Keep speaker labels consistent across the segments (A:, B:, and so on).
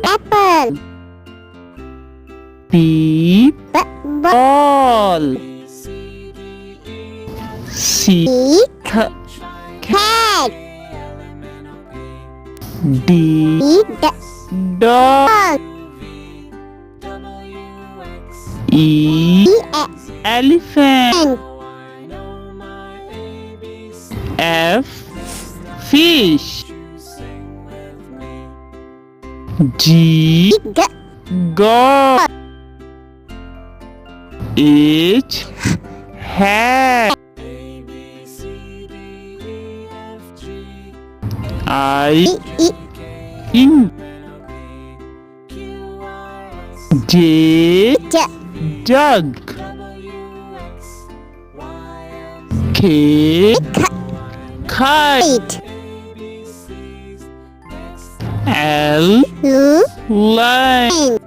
A: apple.
B: B
A: ball.
B: C
A: cat.
B: D dog. E elephant. F fish. G god. H hat. I ink. J jug. K kite. L line.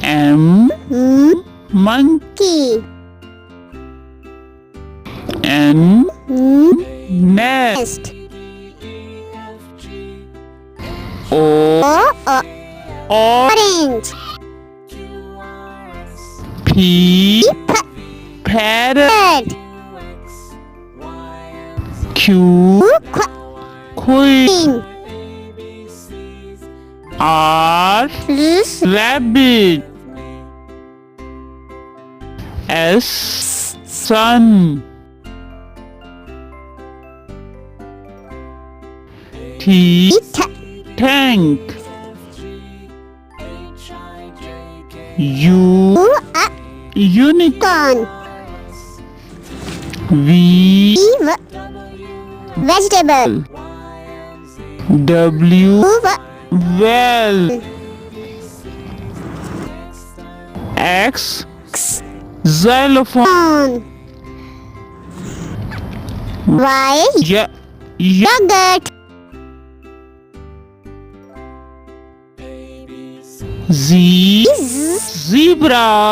B: M monkey. N nest. O orange. P parrot. Q queen. R rabbit. S sun. T tank. U unicorn. V
A: vegetable.
B: W well. X xylophone.
A: Y yogurt.
B: Z zebra.